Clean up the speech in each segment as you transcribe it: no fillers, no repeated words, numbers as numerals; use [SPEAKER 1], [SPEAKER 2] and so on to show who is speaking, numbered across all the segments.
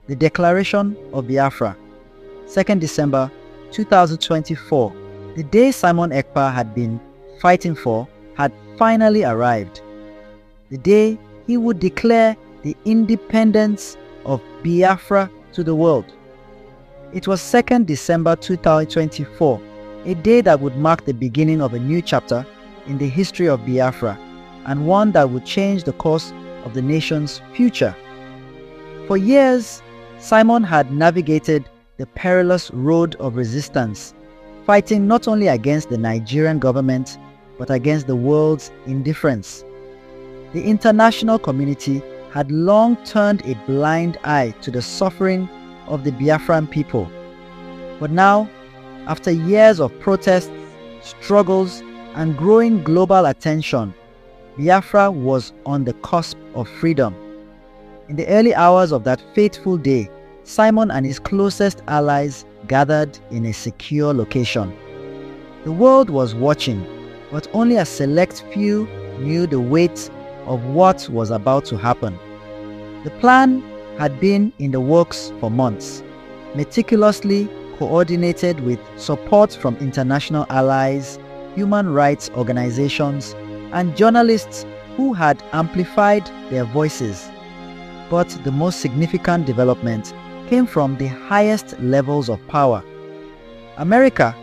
[SPEAKER 1] The Declaration of Biafra, 2nd December 2024. The day Simon Ekpa had been fighting for had finally arrived. The day he would declare the independence of Biafra to the world. It was 2nd December 2024, a day that would mark the beginning of a new chapter in the history of Biafra, and one that would change the course of the nation's future. For years, Simon had navigated the perilous road of resistance, fighting not only against the Nigerian government, but against the world's indifference. The international community had long turned a blind eye to the suffering of the Biafran people. But now, after years of protests, struggles, and growing global attention, Biafra was on the cusp of freedom. In the early hours of that fateful day, Simon and his closest allies gathered in a secure location. The world was watching, but only a select few knew the weight of what was about to happen. The plan had been in the works for months, meticulously coordinated with support from international allies, human rights organizations, and journalists who had amplified their voices. But the most significant development came from the highest levels of power. America,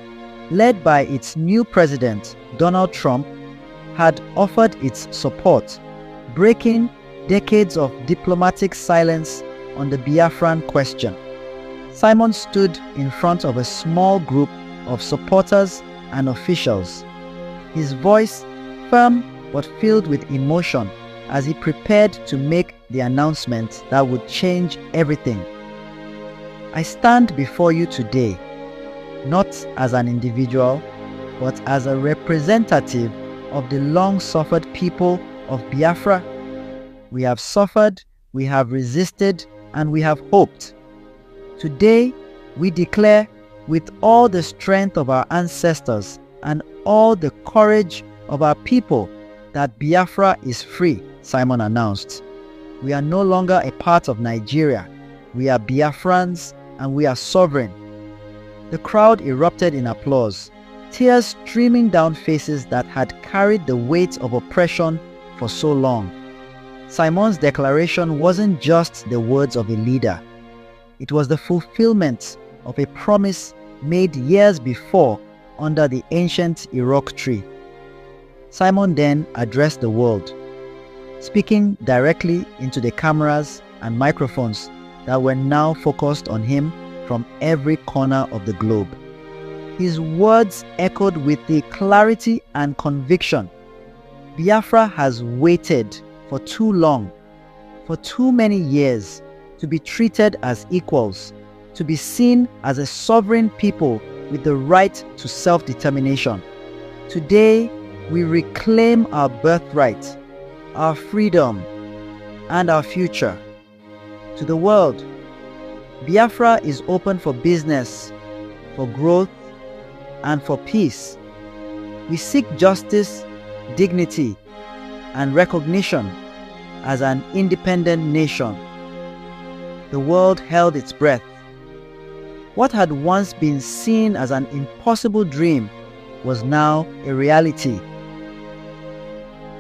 [SPEAKER 1] led by its new president, Donald Trump, had offered its support, breaking decades of diplomatic silence on the Biafran question. Simon stood in front of a small group of supporters and officials, his voice firm but filled with emotion as he prepared to make the announcement that would change everything. I stand before you today, not as an individual, but as a representative of the long-suffered people of Biafra. We have suffered, we have resisted, and we have hoped. Today, we declare with all the strength of our ancestors and all the courage of our people that Biafra is free, Simon announced. We are no longer a part of Nigeria. We are Biafrans and we are sovereign. The crowd erupted in applause, tears streaming down faces that had carried the weight of oppression for so long. Simon's declaration wasn't just the words of a leader. It was the fulfillment of a promise made years before under the ancient Irok tree. Simon then addressed the world, speaking directly into the cameras and microphones that were now focused on him from every corner of the globe. His words echoed with the clarity and conviction. Biafra has waited for too long, for too many years, to be treated as equals, to be seen as a sovereign people with the right to self-determination. Today, we reclaim our birthright, our freedom, and our future. To the world, Biafra is open for business, for growth, and for peace. We seek justice, dignity, and recognition as an independent nation. The world held its breath. What had once been seen as an impossible dream was now a reality.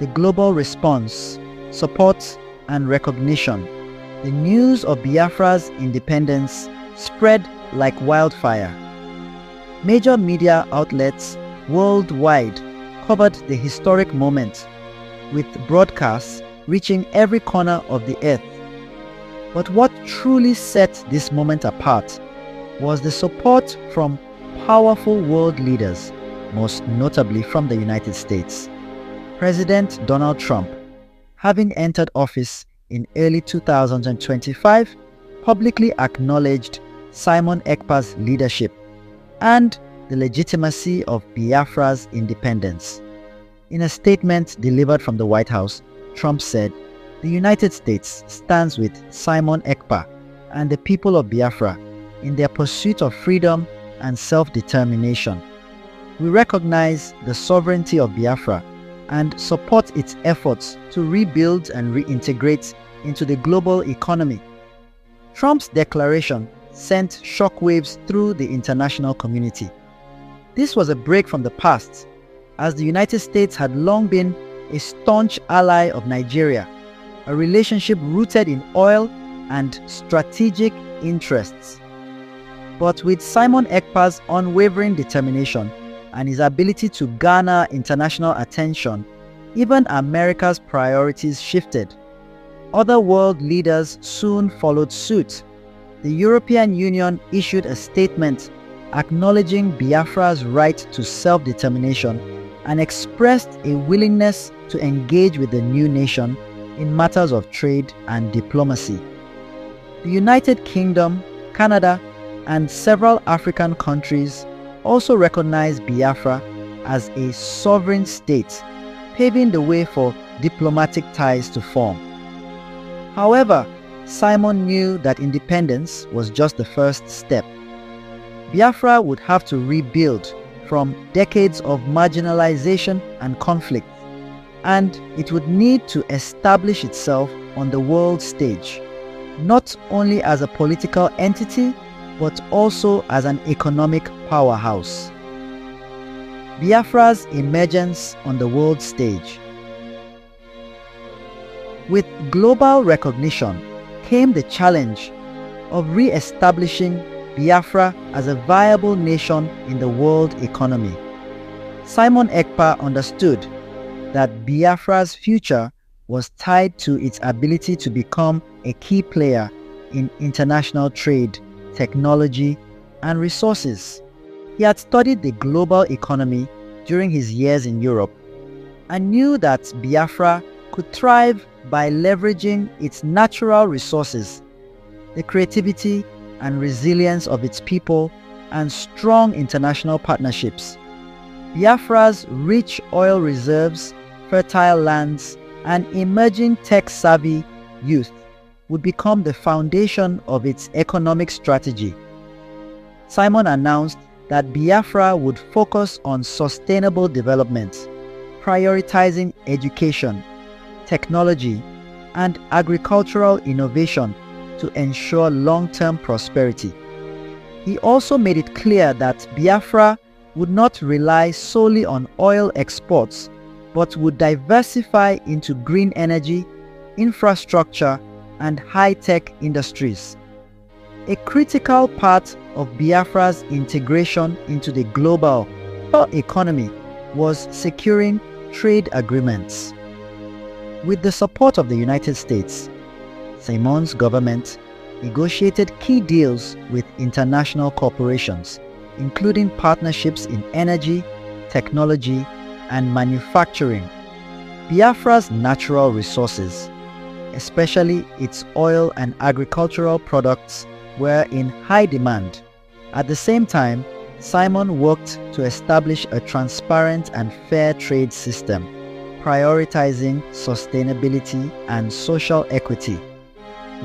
[SPEAKER 1] The global response, support, and recognition. The news of Biafra's independence spread like wildfire. Major media outlets worldwide covered the historic moment, with broadcasts reaching every corner of the earth. But what truly set this moment apart was the support from powerful world leaders, most notably from the United States. President Donald Trump, having entered office in early 2025, publicly acknowledged Simon Ekpa's leadership and the legitimacy of Biafra's independence. In a statement delivered from the White House, Trump said, "The United States stands with Simon Ekpa and the people of Biafra in their pursuit of freedom and self-determination. We recognize the sovereignty of Biafra and support its efforts to rebuild and reintegrate into the global economy. Trump's declaration sent shockwaves through the international community. This was a break from the past, as the United States had long been a staunch ally of Nigeria, a relationship rooted in oil and strategic interests. But with Simon Ekpa's unwavering determination and his ability to garner international attention, even America's priorities shifted. Other world leaders soon followed suit. The European Union issued a statement acknowledging Biafra's right to self-determination and expressed a willingness to engage with the new nation in matters of trade and diplomacy. The United Kingdom, Canada, and several African countries also recognized Biafra as a sovereign state, paving the way for diplomatic ties to form. However, Simon knew that independence was just the first step. Biafra would have to rebuild from decades of marginalization and conflict, and it would need to establish itself on the world stage, not only as a political entity, but also as an economic powerhouse. Biafra's emergence on the world stage. With global recognition came the challenge of re-establishing Biafra as a viable nation in the world economy. Simon Ekpa understood that Biafra's future was tied to its ability to become a key player in international trade, technology, and resources. He had studied the global economy during his years in Europe and knew that Biafra could thrive by leveraging its natural resources, the creativity and resilience of its people, and strong international partnerships. Biafra's rich oil reserves, fertile lands, and emerging tech-savvy youth would become the foundation of its economic strategy. Simon announced that Biafra would focus on sustainable development, prioritizing education, technology, and agricultural innovation to ensure long-term prosperity. He also made it clear that Biafra would not rely solely on oil exports, but would diversify into green energy, infrastructure, and high-tech industries. A critical part of Biafra's integration into the global economy was securing trade agreements. With the support of the United States, Simon's government negotiated key deals with international corporations, including partnerships in energy, technology, and manufacturing. Biafra's natural resources, especially its oil and agricultural products, were in high demand. At the same time, Simon worked to establish a transparent and fair trade system, prioritizing sustainability and social equity.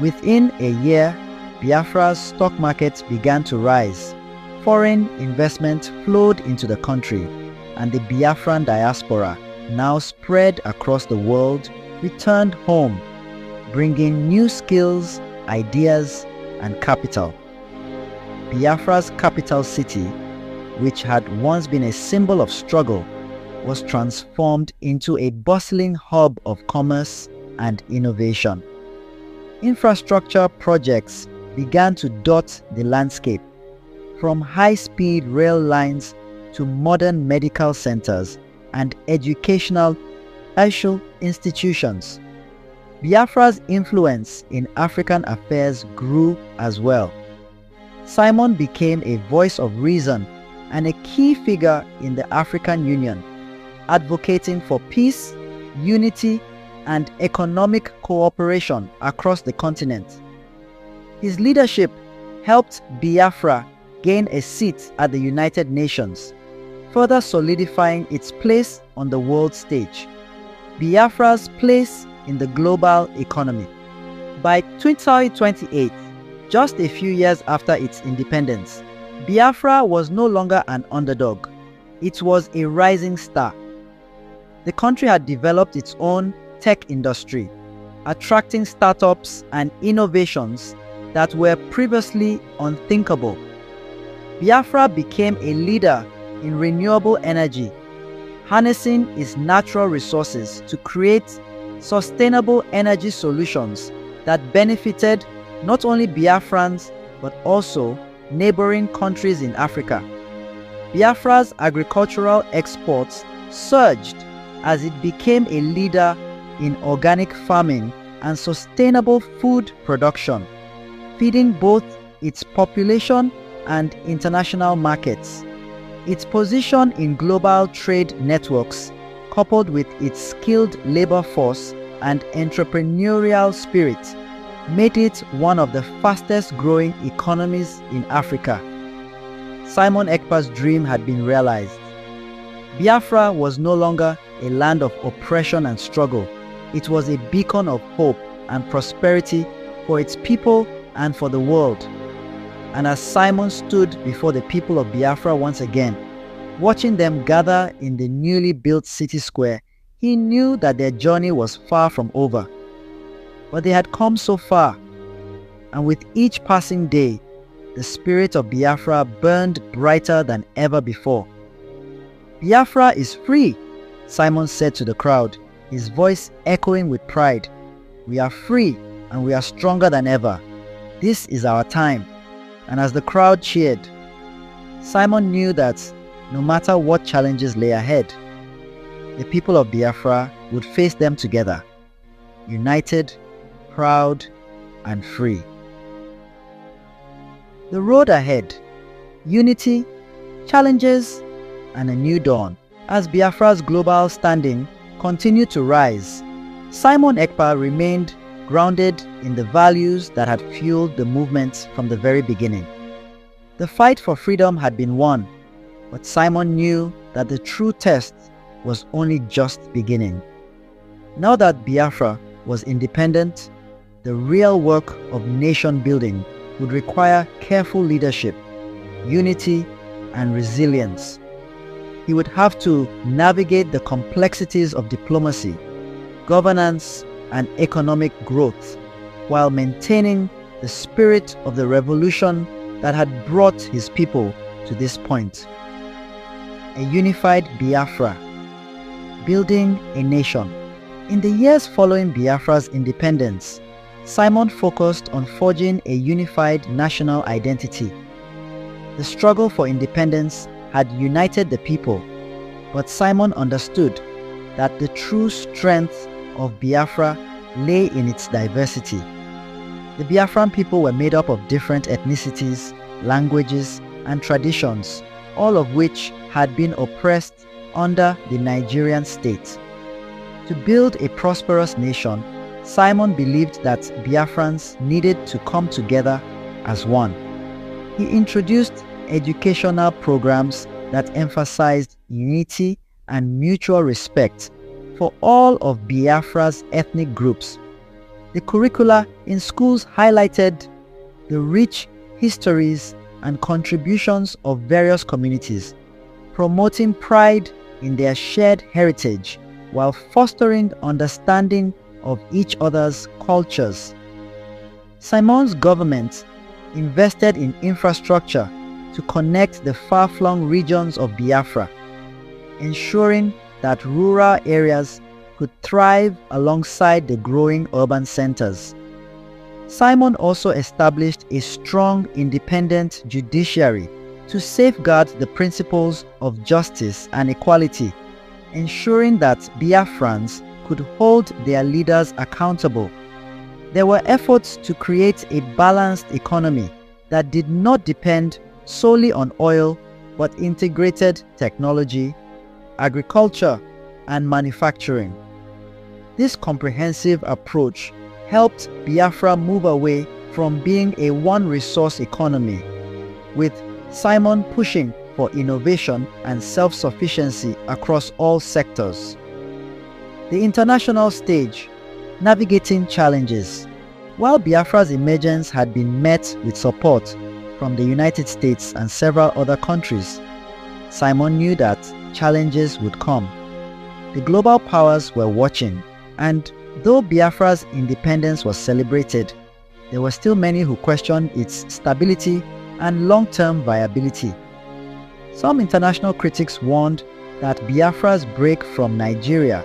[SPEAKER 1] Within a year, Biafra's stock market began to rise. Foreign investment flowed into the country, and the Biafran diaspora, now spread across the world, returned home, bringing new skills, ideas, and capital. Biafra's capital city, which had once been a symbol of struggle, was transformed into a bustling hub of commerce and innovation. Infrastructure projects began to dot the landscape, from high-speed rail lines to modern medical centers and educational institutions. Biafra's influence in African affairs grew as well. Simon became a voice of reason and a key figure in the African Union, advocating for peace, unity, and economic cooperation across the continent. His leadership helped Biafra gain a seat at the United Nations, further solidifying its place on the world stage. Biafra's place in the global economy. By 2028, just a few years after its independence, Biafra was no longer an underdog. It was a rising star. The country had developed its own tech industry, attracting startups and innovations that were previously unthinkable. Biafra became a leader in renewable energy, harnessing its natural resources to create sustainable energy solutions that benefited not only Biafrans but also neighboring countries in Africa. Biafra's agricultural exports surged as it became a leader in organic farming and sustainable food production, feeding both its population and international markets. Its position in global trade networks, coupled with its skilled labor force and entrepreneurial spirit, made it one of the fastest growing economies in Africa. Simon Ekpa's dream had been realized. Biafra was no longer a land of oppression and struggle. It was a beacon of hope and prosperity for its people and for the world. And as Simon stood before the people of Biafra once again, watching them gather in the newly built city square, he knew that their journey was far from over. But they had come so far, and with each passing day, the spirit of Biafra burned brighter than ever before. "Biafra is free," Simon said to the crowd, his voice echoing with pride. "We are free and we are stronger than ever. This is our time." And as the crowd cheered, Simon knew that no matter what challenges lay ahead, the people of Biafra would face them together, united, proud, and free. The road ahead: unity, challenges, and a new dawn. As Biafra's global standing continued to rise, Simon Ekpa remained grounded in the values that had fueled the movement from the very beginning. The fight for freedom had been won, but Simon knew that the true test was only just beginning. Now that Biafra was independent, the real work of nation building would require careful leadership, unity, and resilience. He would have to navigate the complexities of diplomacy, governance, and economic growth, while maintaining the spirit of the revolution that had brought his people to this point. A unified Biafra, building a nation. In the years following Biafra's independence, Simon focused on forging a unified national identity. The struggle for independence had united the people, but Simon understood that the true strength of Biafra lay in its diversity. The Biafran people were made up of different ethnicities, languages, and traditions, all of which had been oppressed under the Nigerian state. To build a prosperous nation, Simon believed that Biafrans needed to come together as one. He introduced educational programs that emphasized unity and mutual respect for all of Biafra's ethnic groups. The curricula in schools highlighted the rich histories and contributions of various communities, promoting pride in their shared heritage while fostering understanding of each other's cultures. Simon's government invested in infrastructure to connect the far-flung regions of Biafra, ensuring that rural areas could thrive alongside the growing urban centers. Simon also established a strong independent judiciary to safeguard the principles of justice and equality, ensuring that Biafrans could hold their leaders accountable. There were efforts to create a balanced economy that did not depend solely on oil but integrated technology, agriculture, and manufacturing. This comprehensive approach helped Biafra move away from being a one-resource economy, with Simon pushing for innovation and self-sufficiency across all sectors. The international stage: navigating challenges. While Biafra's emergence had been met with support from the United States and several other countries, Simon knew that challenges would come. The global powers were watching, and though Biafra's independence was celebrated, there were still many who questioned its stability and long-term viability. Some international critics warned that Biafra's break from Nigeria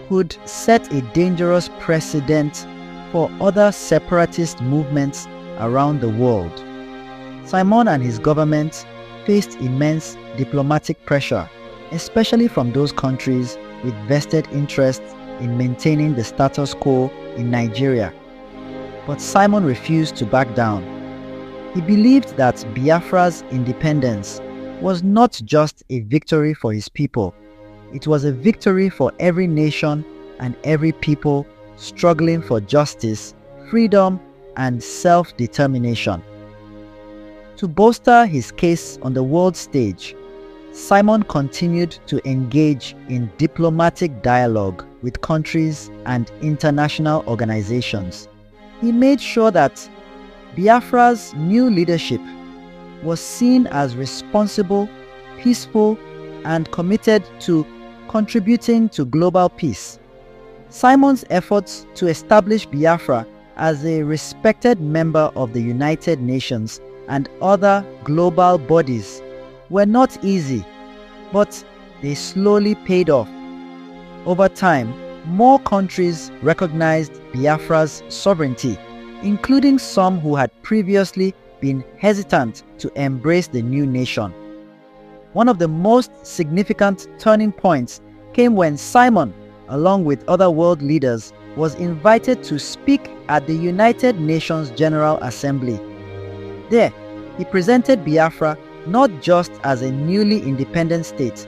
[SPEAKER 1] could set a dangerous precedent for other separatist movements around the world. Simon and his government faced immense diplomatic pressure, especially from those countries with vested interests in maintaining the status quo in Nigeria. But Simon refused to back down. He believed that Biafra's independence was not just a victory for his people, it was a victory for every nation and every people struggling for justice, freedom, and self-determination. To bolster his case on the world stage, Simon continued to engage in diplomatic dialogue with countries and international organizations. He made sure that Biafra's new leadership was seen as responsible, peaceful, and committed to contributing to global peace. Simon's efforts to establish Biafra as a respected member of the United Nations and other global bodies were not easy, but they slowly paid off. Over time, more countries recognized Biafra's sovereignty, including some who had previously been hesitant to embrace the new nation. One of the most significant turning points came when Simon, along with other world leaders, was invited to speak at the United Nations General Assembly. There, he presented Biafra not just as a newly independent state,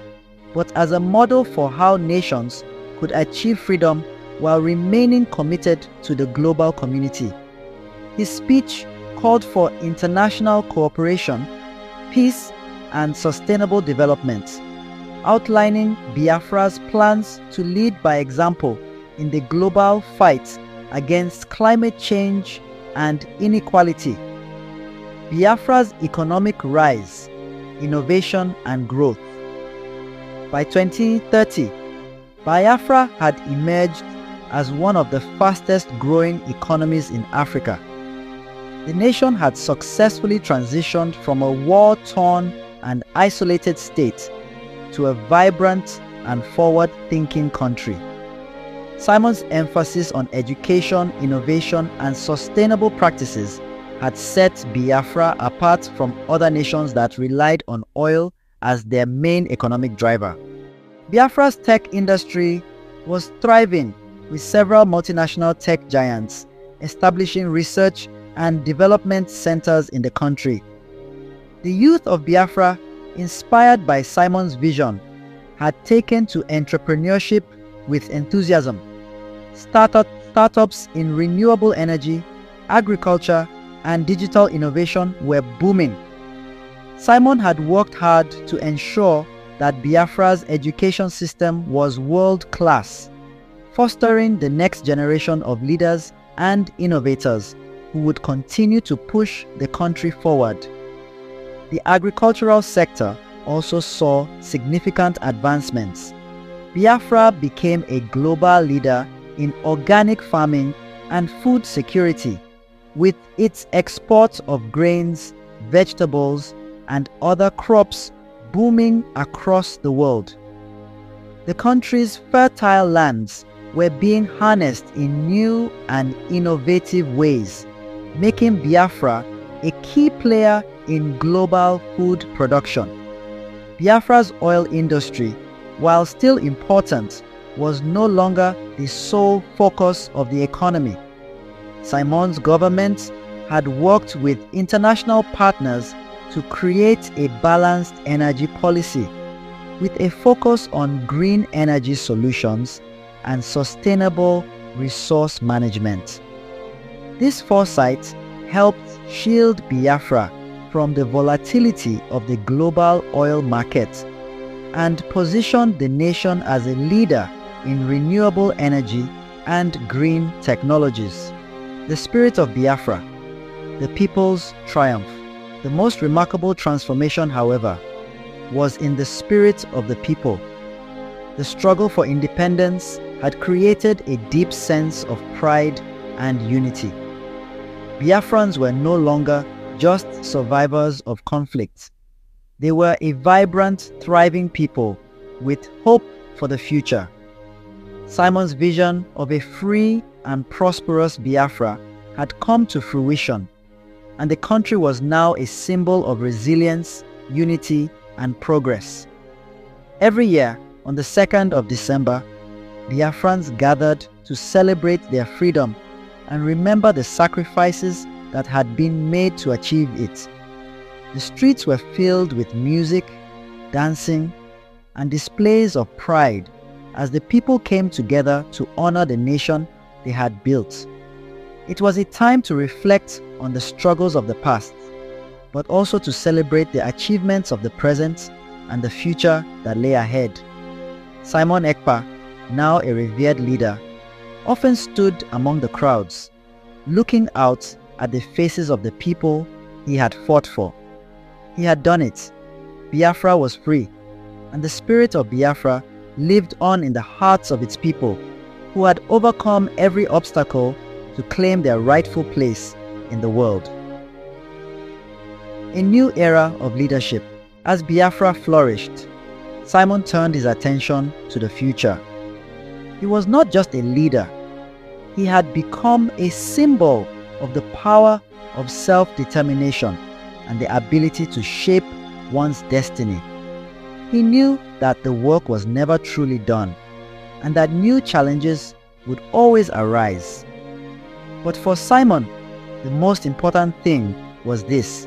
[SPEAKER 1] but as a model for how nations could achieve freedom while remaining committed to the global community. His speech called for international cooperation, peace, and sustainable development, outlining Biafra's plans to lead by example in the global fight against climate change and inequality. Biafra's economic rise, innovation, and growth. By 2030, Biafra had emerged as one of the fastest growing economies in Africa. The nation had successfully transitioned from a war-torn and isolated state to a vibrant and forward-thinking country. Simon's emphasis on education, innovation, and sustainable practices had set Biafra apart from other nations that relied on oil as their main economic driver. Biafra's tech industry was thriving, with several multinational tech giants establishing research and development centers in the country. The youth of Biafra, inspired by Simon's vision, had taken to entrepreneurship with enthusiasm. Startups in renewable energy, agriculture, and digital innovation were booming. Simon had worked hard to ensure that Biafra's education system was world-class, fostering the next generation of leaders and innovators who would continue to push the country forward. The agricultural sector also saw significant advancements. Biafra became a global leader in organic farming and food security, with its exports of grains, vegetables, and other crops booming across the world. The country's fertile lands were being harnessed in new and innovative ways, making Biafra a key player in global food production. Biafra's oil industry, while still important, was no longer the sole focus of the economy. Simon's government had worked with international partners to create a balanced energy policy with a focus on green energy solutions and sustainable resource management. This foresight helped shield Biafra from the volatility of the global oil market and positioned the nation as a leader in renewable energy and green technologies. The spirit of Biafra, the people's triumph. The most remarkable transformation, however, was in the spirit of the people. The struggle for independence had created a deep sense of pride and unity. Biafrans were no longer just survivors of conflict. They were a vibrant, thriving people with hope for the future. Simon's vision of a free and prosperous Biafra had come to fruition, and the country was now a symbol of resilience, unity, and progress. Every year, on the 2nd of December, Biafrans gathered to celebrate their freedom and remember the sacrifices that had been made to achieve it. The streets were filled with music, dancing, and displays of pride as the people came together to honor the nation they had built. It was a time to reflect on the struggles of the past, but also to celebrate the achievements of the present and the future that lay ahead. Simon Ekpa, now a revered leader, often stood among the crowds, looking out at the faces of the people he had fought for. He had done it. Biafra was free, and the spirit of Biafra lived on in the hearts of its people, who had overcome every obstacle to claim their rightful place in the world. A new era of leadership. As Biafra flourished, Simon turned his attention to the future. He was not just a leader, he had become a symbol of the power of self-determination and the ability to shape one's destiny. He knew that the work was never truly done and that new challenges would always arise. But for Simon, the most important thing was this: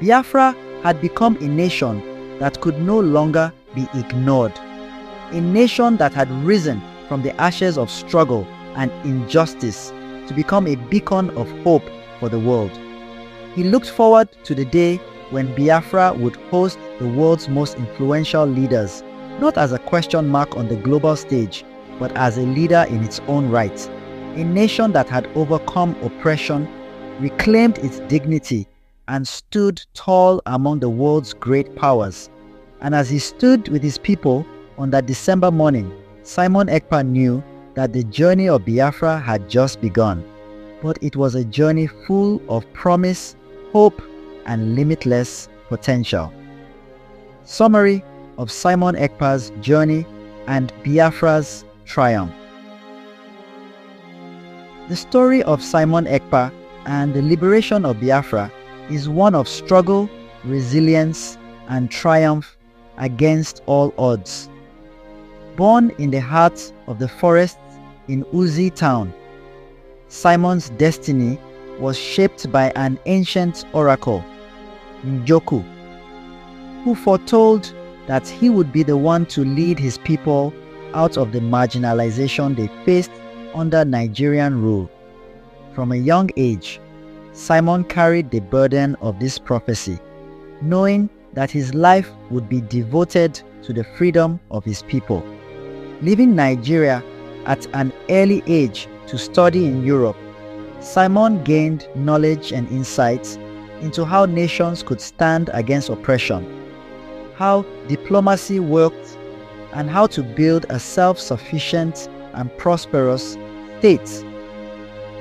[SPEAKER 1] Biafra had become a nation that could no longer be ignored, a nation that had risen from the ashes of struggle and injustice to become a beacon of hope for the world. He looked forward to the day when Biafra would host the world's most influential leaders, not as a question mark on the global stage, but as a leader in its own right. A nation that had overcome oppression, reclaimed its dignity, and stood tall among the world's great powers. And as he stood with his people on that December morning, Simon Ekpa knew that the journey of Biafra had just begun. But it was a journey full of promise, hope, and limitless potential. Summary of Simon Ekpa's journey and Biafra's triumph. The story of Simon Ekpa and the liberation of Biafra is one of struggle, resilience, and triumph against all odds. Born in the heart of the forests in Uzi town, Simon's destiny was shaped by an ancient oracle, Njoku, who foretold that he would be the one to lead his people out of the marginalization they faced under Nigerian rule. From a young age, Simon carried the burden of this prophecy, knowing that his life would be devoted to the freedom of his people. Leaving Nigeria at an early age to study in Europe, Simon gained knowledge and insights into how nations could stand against oppression, how diplomacy worked, and how to build a self-sufficient and prosperous state.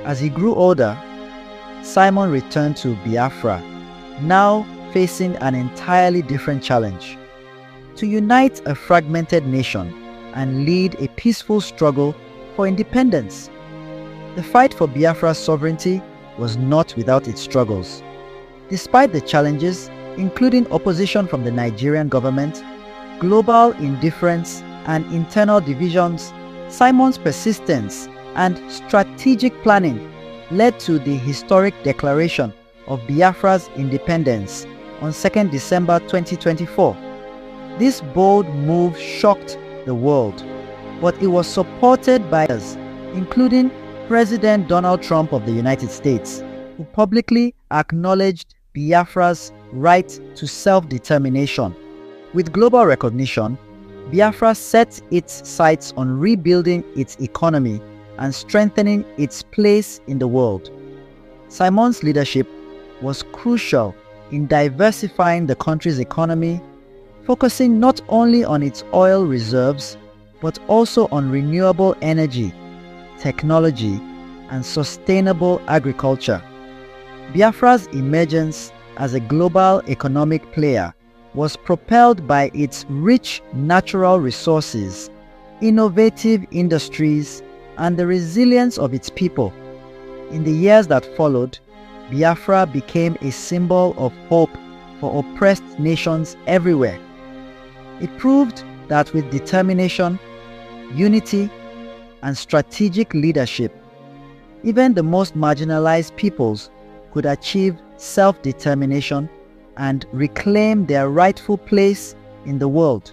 [SPEAKER 1] As he grew older, Simon returned to Biafra, now facing an entirely different challenge: to unite a fragmented nation and lead a peaceful struggle for independence. The fight for Biafra's sovereignty was not without its struggles. Despite the challenges, including opposition from the Nigerian government, global indifference, and internal divisions, Simon's persistence and strategic planning led to the historic declaration of Biafra's independence on 2nd December 2024. This bold move shocked the world, but it was supported by others, including President Donald Trump of the United States, who publicly acknowledged Biafra's right to self-determination. With global recognition, Biafra set its sights on rebuilding its economy and strengthening its place in the world. Simon's leadership was crucial in diversifying the country's economy, focusing not only on its oil reserves, but also on renewable energy, technology, and sustainable agriculture. Biafra's emergence as a global economic player was propelled by its rich natural resources, innovative industries, and the resilience of its people. In the years that followed, Biafra became a symbol of hope for oppressed nations everywhere. It proved that with determination, unity, and strategic leadership, even the most marginalized peoples could achieve self-determination and reclaim their rightful place in the world.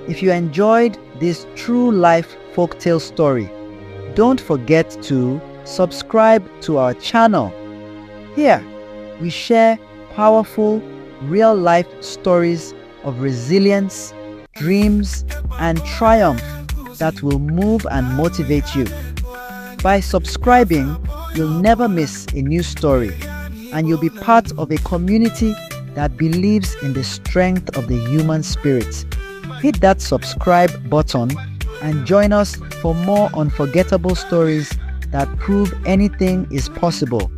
[SPEAKER 1] If you enjoyed this true life folktale story, don't forget to subscribe to our channel. Here, we share powerful, real-life stories of resilience, dreams, and triumph that will move and motivate you. By subscribing, you'll never miss a new story, and you'll be part of a community that believes in the strength of the human spirit. Hit that subscribe button and join us for more unforgettable stories that prove anything is possible.